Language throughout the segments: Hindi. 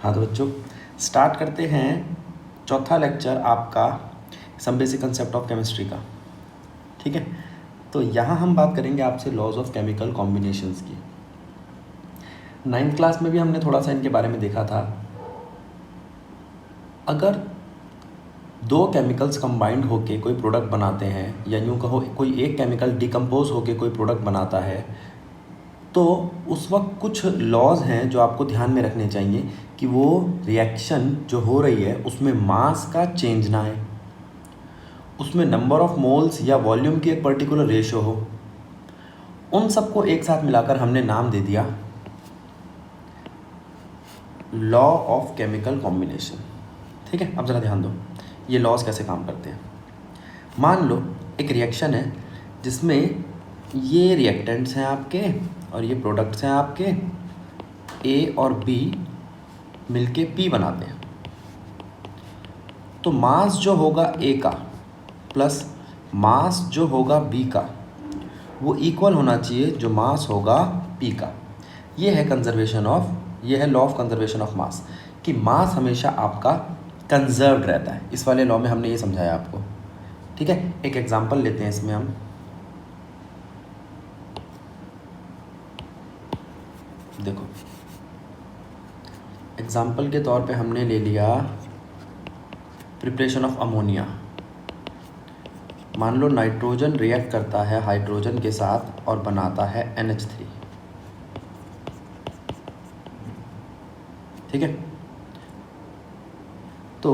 हाँ तो बच्चों, स्टार्ट करते हैं चौथा लेक्चर आपका some basic concept of chemistry का। ठीक है, तो यहाँ हम बात करेंगे आपसे लॉज ऑफ केमिकल कॉम्बिनेशंस की। 9th क्लास में भी हमने थोड़ा सा इनके बारे में देखा था। अगर दो केमिकल्स कंबाइंड होके कोई प्रोडक्ट बनाते हैं, या यूँ कहो कोई एक केमिकल डिकम्पोज होके कोई प्रोडक्ट बनाता है, तो उस वक्त कुछ लॉज हैं जो आपको ध्यान में रखने चाहिए कि वो रिएक्शन जो हो रही है उसमें मास का चेंज ना आए, उसमें नंबर ऑफ मोल्स या वॉल्यूम की एक पर्टिकुलर रेशो हो। उन सबको एक साथ मिलाकर हमने नाम दे दिया लॉ ऑफ केमिकल कॉम्बिनेशन। ठीक है, अब ज़रा ध्यान दो ये लॉज कैसे काम करते हैं। मान लो एक रिएक्शन है जिसमें ये रिएक्टेंट्स हैं आपके और ये प्रोडक्ट्स हैं आपके, ए और बी मिलके पी बनाते हैं। तो मास जो होगा ए का प्लस मास जो होगा बी का वो इक्वल होना चाहिए जो मास होगा पी का। ये है law of conservation of mass, कि मास हमेशा आपका कंजर्व्ड रहता है। इस वाले लॉ में हमने ये समझाया आपको। ठीक है, एक एग्जांपल लेते हैं इसमें हम। देखो, एग्जांपल के तौर पे हमने ले लिया प्रिपरेशन ऑफ अमोनिया। मान लो नाइट्रोजन रिएक्ट करता है हाइड्रोजन के साथ और बनाता है NH3। ठीक है, तो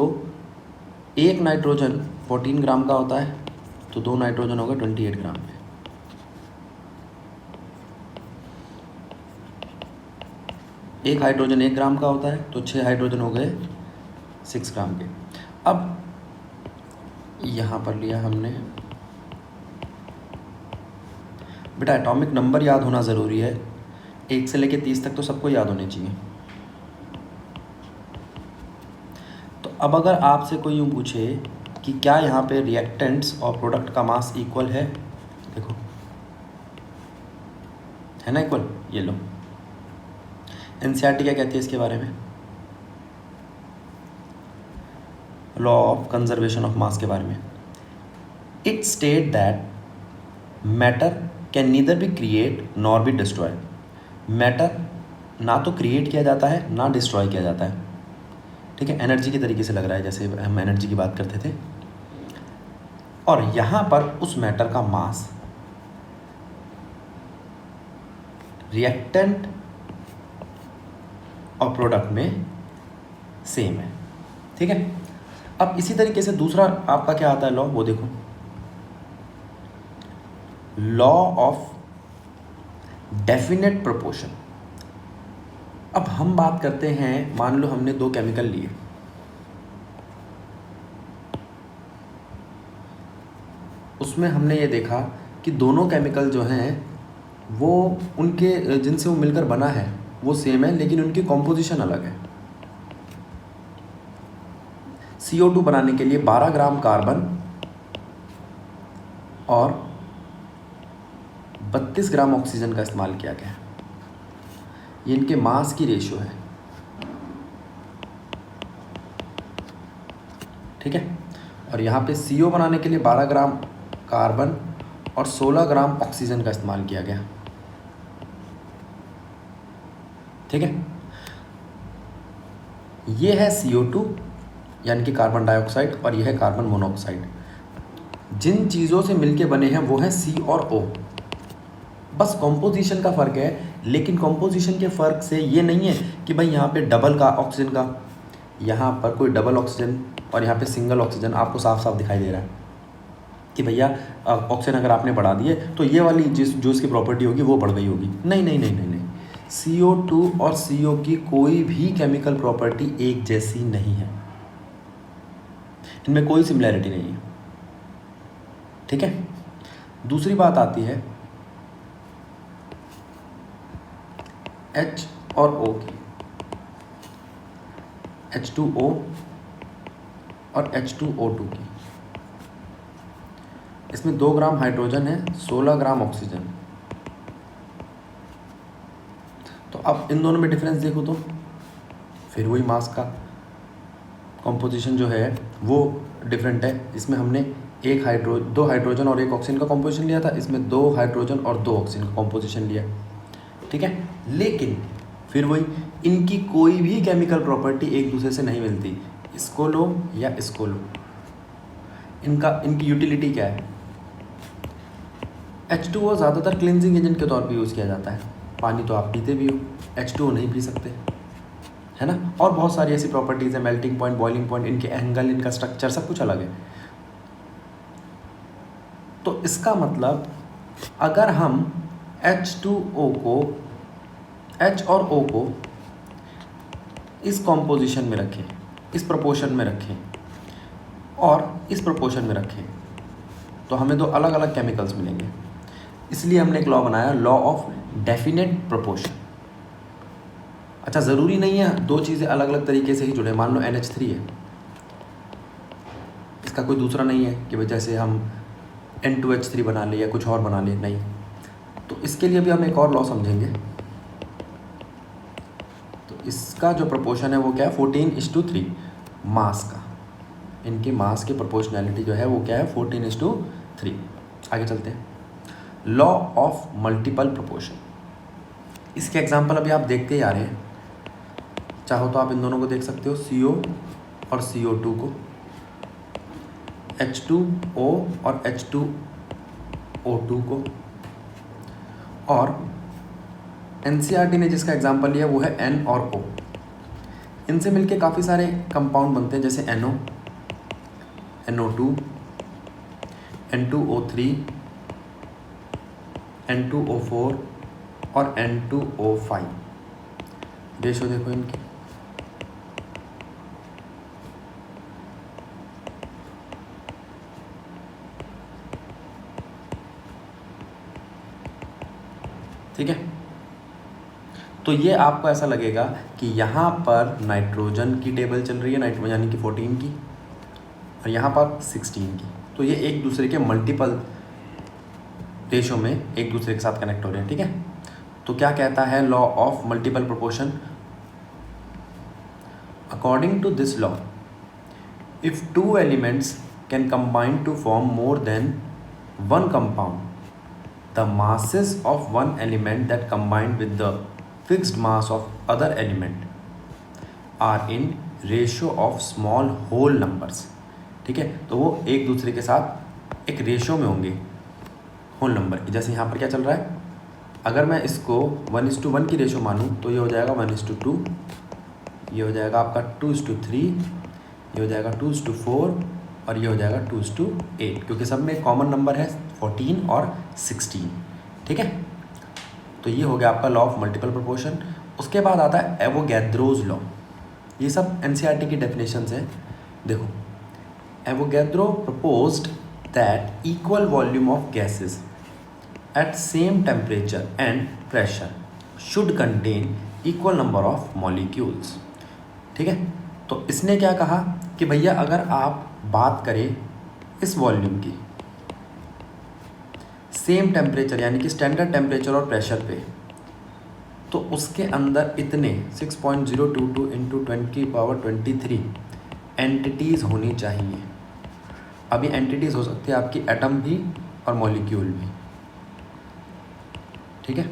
एक नाइट्रोजन 14 ग्राम का होता है, तो दो नाइट्रोजन होगा 28 ग्राम में। एक हाइड्रोजन 1 ग्राम का होता है, तो 6 हाइड्रोजन हो गए 6 ग्राम के। अब यहाँ पर लिया हमने, बेटा एटॉमिक नंबर याद होना ज़रूरी है। 1 से लेके 30 तक तो सबको याद होने चाहिए। तो अब अगर आपसे कोई यूँ पूछे कि क्या यहाँ पे रिएक्टेंट्स और प्रोडक्ट का मास इक्वल है, देखो है ना इक्वल। ये लो, NCERT क्या कहती है इसके बारे में, law of conservation of mass के बारे में। It state that matter can neither be create nor be destroy. Matter ना तो क्रिएट किया जाता है ना डिस्ट्रॉय किया जाता है। ठीक है, एनर्जी के तरीके से लग रहा है जैसे हम एनर्जी की बात करते थे। और यहाँ पर उस मैटर का मास रिएक्टेंट और प्रोडक्ट में सेम है। ठीक है, अब इसी तरीके से दूसरा आपका क्या आता है लॉ, वो देखो, लॉ ऑफ डेफिनेट प्रोपोर्शन। अब हम बात करते हैं, मान लो हमने दो केमिकल लिए, उसमें हमने ये देखा कि दोनों केमिकल जो हैं वो उनके जिनसे वो मिलकर बना है वो सेम है, लेकिन उनकी कॉम्पोजिशन अलग है। CO2 बनाने के लिए 12 ग्राम कार्बन और 32 ग्राम ऑक्सीजन का इस्तेमाल किया गया। ये इनके मास की रेशियो है। ठीक है, और यहाँ पे CO बनाने के लिए 12 ग्राम कार्बन और 16 ग्राम ऑक्सीजन का इस्तेमाल किया गया। ठीक है, ये है CO2 यानी कि कार्बन डाइऑक्साइड, और यह है कार्बन मोनोऑक्साइड। जिन चीज़ों से मिलके बने हैं वो है C और O। बस कॉम्पोजिशन का फ़र्क है, लेकिन कॉम्पोजिशन के फ़र्क से ये नहीं है कि भाई यहाँ पे डबल का ऑक्सीजन का, यहाँ पर कोई डबल ऑक्सीजन और यहाँ पे सिंगल ऑक्सीजन आपको साफ साफ दिखाई दे रहा है कि भैया ऑक्सीजन अगर आपने बढ़ा दिए तो ये वाली जो इसकी प्रॉपर्टी होगी वो बढ़ गई होगी। नहीं नहीं नहीं नहीं नहीं, CO2 और CO की कोई भी केमिकल प्रॉपर्टी एक जैसी नहीं है, इनमें कोई सिमिलैरिटी नहीं है। ठीक है, दूसरी बात आती है H और O की, H2O और H2O2 की। इसमें 2 ग्राम हाइड्रोजन है, 16 ग्राम ऑक्सीजन। तो अब इन दोनों में डिफरेंस देखो तो फिर वही मास का कॉम्पोजिशन जो है वो डिफरेंट है। इसमें हमने दो हाइड्रोजन और एक ऑक्सीजन का कॉम्पोजिशन लिया था, इसमें 2 हाइड्रोजन और 2 ऑक्सीजन का कॉम्पोजिशन लिया, ठीक है। लेकिन फिर वही, इनकी कोई भी केमिकल प्रॉपर्टी एक दूसरे से नहीं मिलती, इसको लो या इसको लो। इनकी यूटिलिटी क्या है? H2O ज़्यादातर क्लिनजिंग एजेंट के तौर पे यूज़ किया जाता है। पानी तो आप पीते भी हो, H2O नहीं पी सकते, है ना। और बहुत सारी ऐसी प्रॉपर्टीज़ हैं, मेल्टिंग पॉइंट, बॉइलिंग पॉइंट, इनके एंगल, इनका स्ट्रक्चर सब कुछ अलग है। तो इसका मतलब अगर हम H2O को, H और O को इस कॉम्पोजिशन में रखें, इस प्रोपोर्शन में रखें और इस प्रोपोर्शन में रखें, तो हमें 2 अलग अलग केमिकल्स मिलेंगे। इसलिए हमने एक लॉ बनाया, लॉ ऑफ डेफिनेट प्रोपोर्शन। अच्छा, ज़रूरी नहीं है 2 चीज़ें अलग अलग तरीके से ही जुड़े। मान लो NH3 है, इसका कोई दूसरा नहीं है कि भाई जैसे हम N2H3 बना ले या कुछ और बना ले, नहीं। तो इसके लिए भी हम एक और लॉ समझेंगे। तो इसका जो प्रोपोर्शन है वो क्या है? 14:3 मास का। इनके मास की प्रोपोर्शनैलिटी जो है वो क्या है? 14:3। आगे चलते हैं। लॉ ऑफ मल्टीपल प्रोपोर्शन, इसके एग्जांपल अभी आप देखते ही आ रहे हैं। चाहो तो आप इन दोनों को देख सकते हो, CO और CO2 को, H2O और H2O2 को, और NCERT ने जिसका एग्जांपल लिया वो है N और O। इनसे मिलके काफ़ी सारे कंपाउंड बनते हैं, जैसे NO, NO2, N2O3, N2O4 और N2O5। रेशो देखो इनकी, ठीक है। तो ये आपको ऐसा लगेगा कि यहाँ पर नाइट्रोजन की टेबल चल रही है, नाइट्रोजन यानी कि 14 की, और यहाँ पर 16 की। तो ये एक दूसरे के मल्टीपल रेशो में एक दूसरे के साथ कनेक्ट हो रहे हैं, ठीक है। तो क्या कहता है law of multiple proportion? According to this law, if 2 elements can combine to form more than 1 compound, the masses of one element that combined with the fixed mass of other element are in ratio of small whole numbers, ठीक है। तो वो एक दूसरे के साथ एक रेशो में होंगे होल नंबर की। जैसे यहाँ पर क्या चल रहा है, अगर मैं इसको 1:1 की रेशो मानूँ तो ये हो जाएगा 1:2, ये हो जाएगा आपका 2:3, ये हो जाएगा 2:4 और ये हो जाएगा 2:8, क्योंकि सब में कॉमन नंबर है 14 और 16, ठीक है। तो ये हो गया आपका लॉ ऑफ मल्टीपल प्रोपोर्शन। उसके बाद आता है एवोगैड्रोज लॉ। ये सब NCERT की डेफिनेशंस हैं। देखो, Avogadro proposed that equal volume of gases at same temperature and pressure should contain equal number of molecules, ठीक है। तो इसने क्या कहा कि भैया अगर आप बात करें इस वॉल्यूम की सेम टेम्परेचर यानी कि स्टैंडर्ड टेम्परेचर और प्रेशर पे, तो उसके अंदर इतने 6.022 × 10⁻23 एंटिटीज़ होनी चाहिए। अभी एंटिटीज़ हो सकती है आपकी एटम भी और मॉलिक्यूल भी, ठीक है।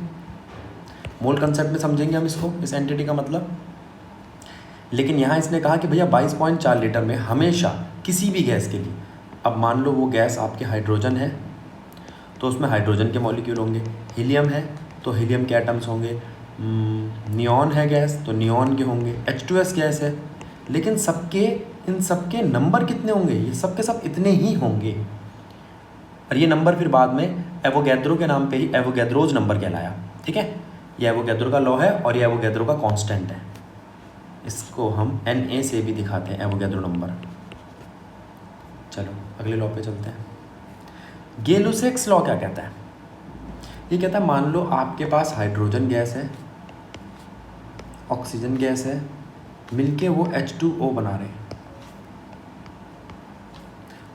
मोल कंसेप्ट में समझेंगे हम इसको, इस एंटिटी का मतलब। लेकिन यहाँ इसने कहा कि भैया 22.4 लीटर में हमेशा किसी भी गैस के लिए, अब मान लो वो गैस आपके हाइड्रोजन है तो उसमें हाइड्रोजन के मॉलिक्यूल होंगे, हीलियम है तो हीलियम के एटम्स होंगे, नियॉन है गैस तो नियॉन के होंगे, H2S गैस है, लेकिन इन सबके नंबर कितने होंगे? ये सब के सब इतने ही होंगे। और ये नंबर फिर बाद में एवोगैड्रो के नाम पे ही एवोगैड्रोज नंबर कहलाया, ठीक है। ये एवोगैड्रो का लॉ है और ये एवोगैड्रो का कांस्टेंट है। इसको हम Na से भी दिखाते हैं, एवोगैड्रो नंबर। चलो अगले लॉ पे चलते हैं। गै-लुसाक्स लॉ क्या कहता है? ये कहता है मान लो आपके पास हाइड्रोजन गैस है, ऑक्सीजन गैस है, मिलके वो H2O बना रहे हैं,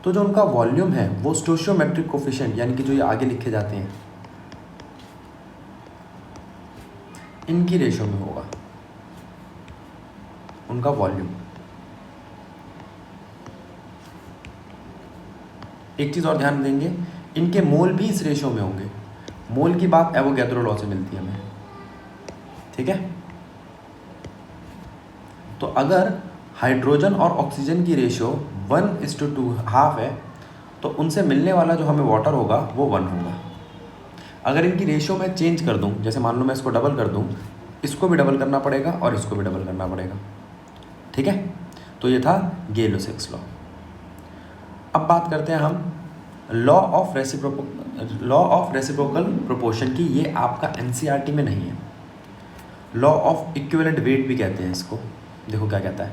तो जो उनका वॉल्यूम है वो स्टोइचियोमेट्रिक कोफिशिएंट यानी कि जो ये आगे लिखे जाते हैं इनकी रेशो में होगा। उनका वॉल्यूम। एक चीज़ और ध्यान देंगे, इनके मोल भी इस रेशियो में होंगे। मोल की बात एवोगैड्रो लॉ से मिलती है हमें, ठीक है। तो अगर हाइड्रोजन और ऑक्सीजन की रेशियो 1:2 हाफ है तो उनसे मिलने वाला जो हमें वाटर होगा वो 1 होगा। अगर इनकी रेशियो मैं चेंज कर दूं, जैसे मान लो मैं इसको डबल कर दूं, इसको भी डबल करना पड़ेगा और इसको भी डबल करना पड़ेगा, ठीक है। तो ये था गे-लुसाक्स लॉ। अब बात करते हैं हम लॉ ऑफ रेसिप्रोकल प्रोपोर्शन की। ये आपका एनसीईआरटी में नहीं है। लॉ ऑफ इक्विवेलेंट वेट भी कहते हैं इसको। देखो क्या कहता है,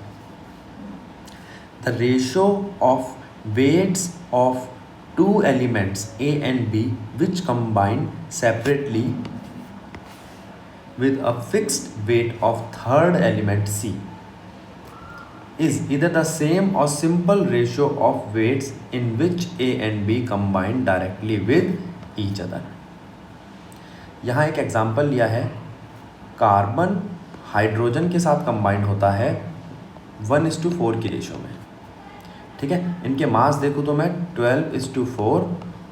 the ratio of weights of two elements A and B which combine separately with a fixed weight of third element C is either the same or simple ratio of weights in which A and B combine directly with each other। यहाँ एक एग्जाम्पल लिया है, कार्बन हाइड्रोजन के साथ कंबाइंड होता है 1:4 की रेशियो में, ठीक है। इनके मास देखूँ तो मैं 12:4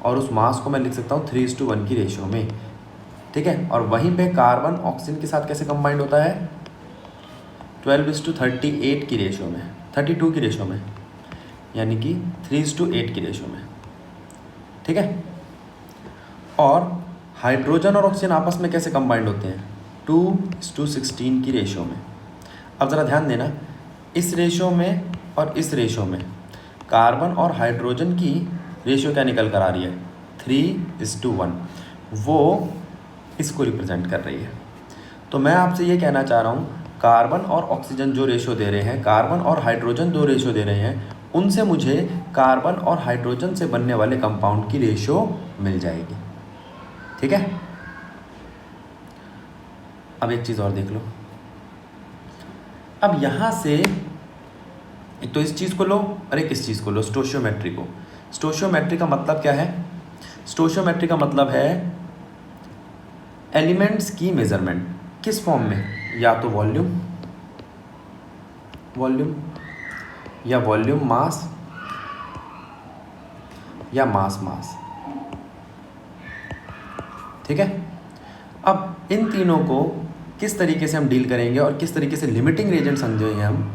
और उस मास को मैं लिख सकता हूँ 3:1 की रेशियो में, ठीक है। और वहीं पे कार्बन ऑक्सीजन के साथ कैसे कंबाइंड होता है, 12:38 की रेशियो में, 32 की रेशियो में, यानी कि 3:8 की रेशियो में, ठीक है। और हाइड्रोजन और ऑक्सीजन आपस में कैसे कंबाइंड होते हैं, 2:16 की रेशियो में। अब ज़रा ध्यान देना, इस रेशियो में और इस रेशियो में कार्बन और हाइड्रोजन की रेशियो क्या निकल कर आ रही है, 3:1, वो इसको रिप्रेजेंट कर रही है। तो मैं आपसे ये कहना चाह रहा हूँ, कार्बन और ऑक्सीजन जो रेशियो दे रहे हैं, कार्बन और हाइड्रोजन जो रेशियो दे रहे हैं, उनसे मुझे कार्बन और हाइड्रोजन से बनने वाले कंपाउंड की रेशियो मिल जाएगी, ठीक है। अब एक चीज़ और देख लो, अब यहाँ से एक तो इस चीज़ को लो और एक इस चीज़ को लो, स्टोशियोमेट्री को। स्टोशियोमेट्री का मतलब क्या है, स्टोशियोमेट्री का मतलब है एलिमेंट्स की मेजरमेंट किस फॉर्म में, या तो वॉल्यूम या वॉल्यूम मास या मास, ठीक है। अब इन तीनों को किस तरीके से हम डील करेंगे और किस तरीके से लिमिटिंग रीजन समझेंगे हम,